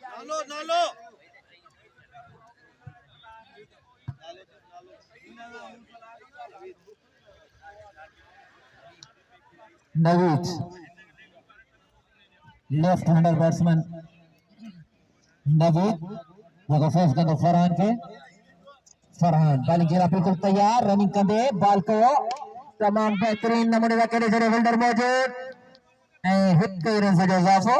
नालो नालो Navid, left-hander batsman Navid, जगह first गेंद फरहान के फरहान बॉलिंग गिरा बिल्कुल तैयार रनिंग कंदे बॉल को तमाम बेहतरीन नमूने का करे जरे फील्डर मौजूद हिट कई रन से इजाफो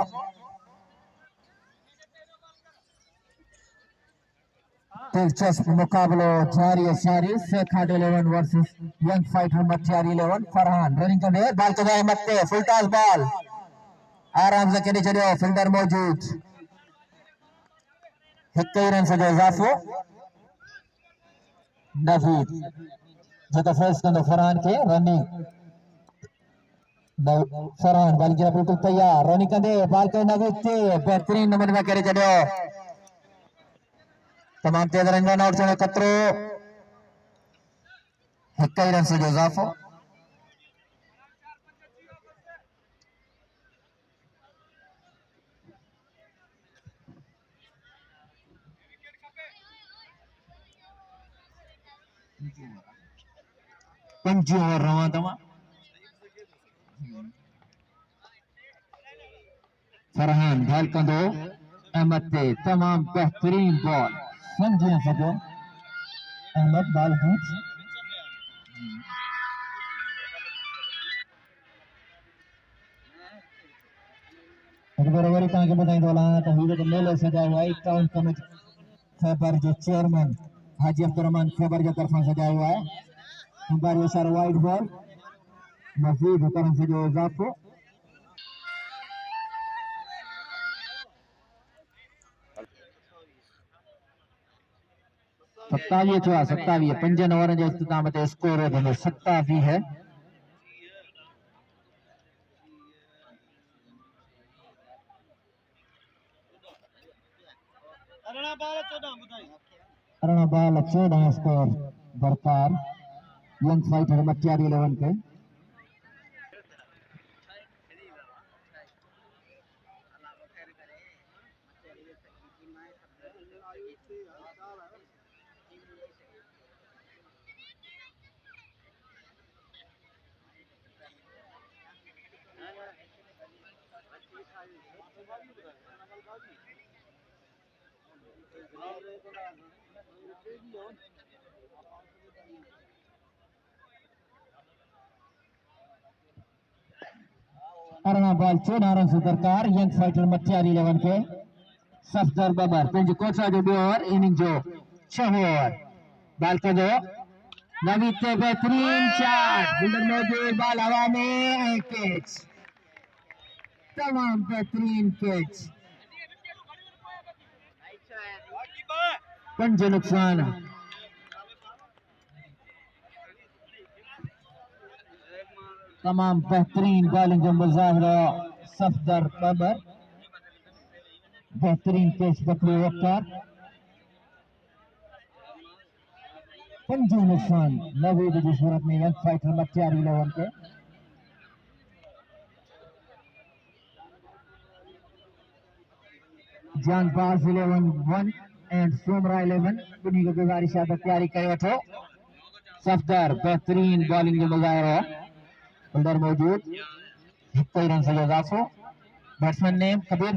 दिलचस्प मुकाबलो जारी है सारी फेखाट 11 versus young fighter Matiari 11 Farhan running कंदे बॉल को जाए मत्ते फुल टॉस बॉल आराम से करे जरे फील्डर मौजूद हिट कई रन से इजाफो नवीद जगह फर्स्ट गेंद फरहान के रनिंग फरहान बॉल गिरा बिल्कुल तैयार रनिंग कंदे बॉल को नवीद से बेहतरीन नंबर में करे जड़ो तमाम तेज रन आउट से कतरो कई रन से इजाफो पंजो और रवा तमा फरहान बॉल कंदो अहमद ते तमाम बेहतरीन बॉल समझे सको अहमद बॉल बीच बराबरी कहां के बताई दोला तो हीरो के मेले सजा हुआ है टाउन कमेटी खैबर जो चेयरमैन हाजी अब्दुर्रहमान खैबर की तरफ से सजा हुआ है हमारे ये सारे वाइड बॉल मजीद हुक्म से जो इजाफो सत्तावी चुआ 27 पंज ओवर जो इख्तिताम ते स्कोर है 27 है अरणा बाल 14 स्कोर बरकरार यंग फाइटर मटियारी 11 के अरणा बाल 14 रन से दरकार यंग फाइटर मटियारी 11 के सफदर बबर पंज कोचा जो ओवर इनिंग जो 6 ओवर बाल को दो नवीद से बेहतरीन शॉट फील्डर मौजूद बॉल हवा में कैच तमाम बेहतरीन कैच पंज नुकसान तमाम बेहतरीन बॉलिंग जो मुजाहरा सफदर बबर बेहतरीन कैच पकड़े वक्कार पंजू नुकसान नवीद की सूरत में यंग फाइटर मटियारी 11 के जानबाज 11 एंड सोमरा 11 उन्हीं को गुजारिश है तैयारी करे वठो सफदर बेहतरीन बॉलिंग जो मुजाहरा फील्डर मौजूद कई रन से इजाफो batsman name Kabir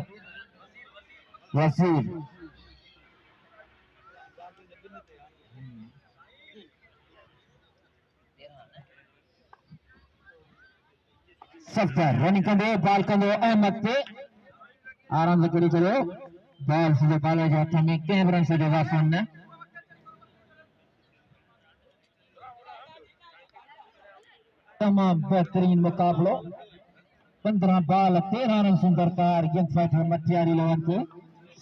Wasir Safdar running कंदे बॉल कंदो अहमद पे आराम से कड़ी चलो बॉल से बॉल जाता में कई रन से इजाफो ने तमाम बेहतरीन मुकाबलो 15 बॉल 13 रन से दरकार यंग फाइटर मटियारी 11 के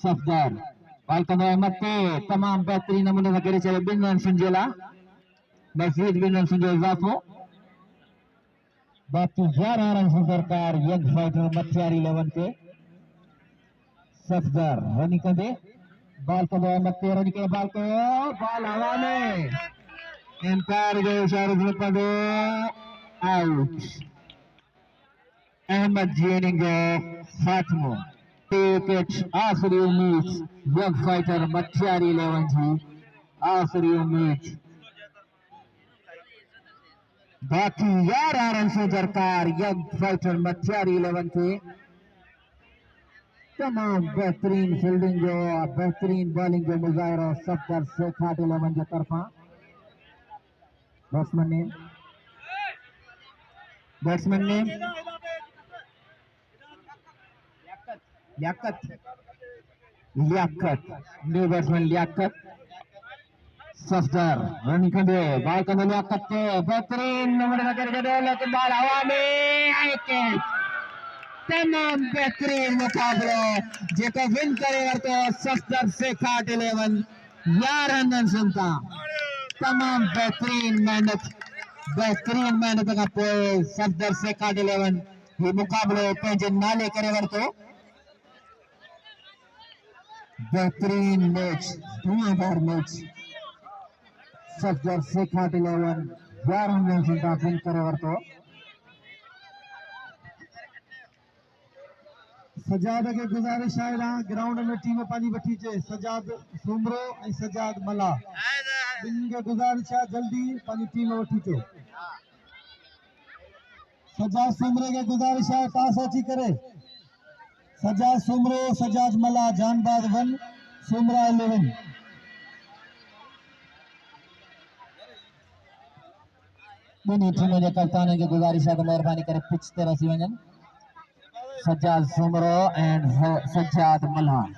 सफदर बॉल कंदो अहमद पे तमाम बेहतरीन नमूने से कड़ी चलो 2 रन संजेला मजीद 2 रन से इजाफो बाकी 11 रन से दरकार यंग फाइटर मटियारी 11 के सफदर रनिंग कंदे बॉल को अहमद पे रनिंग के बॉल हवा में एम्पायर जो इशारे से कंदो आउट अहमद जी इनिंग जो फातिमो विकेट आखिरी उम्मीद यंग फाइटर मटियारी 11 जी आखिरी उम्मीद बाकी 11 रन से दरकार यंग फाइटर मटियारी 11 के तमाम बेहतरीन फील्डिंग जो बेहतरीन बॉलिंग जो मुजाहिरा सफदर शेखाट 11 की तरफा बैट्समैन ने Liaquat new batsman Liaquat Safdar running कंदे बॉल कंदे लियाकत के बेहतरीन नंबर नजर गए लेकिन बॉल हवा में आए के तमाम बेहतरीन मुकाबला जेको विन करे तो सफदर शेखाट 11 11 रन सुनता तमाम बेहतरीन मेहनत का पोइ सफदर शेखाट 11 ये मुकाबलो पंहिंजे नाले करे वरतो बेहतरीन मैच धुआंधार मैच सफदर शेखाट 11 11 रन सुनता विन करे वरतो सजाद के गुजारिश है ग्राउंड में टीम पानी बठी चे सजाद सुमरो और सजाद मला इनके गुजारिश है जल्दी पानी टीम वठी चे सजाद सुमरे के गुजारिश है टॉस अची करे सजाद सुमरो सजाद मला जानबाद 1 सुमरा 11 बिनी टीमों के कप्तान की गुजारिश है मेहरबानी करे पिच ते रसी वजन सज्जाद सुमरो एंड सज्जाद मल्हार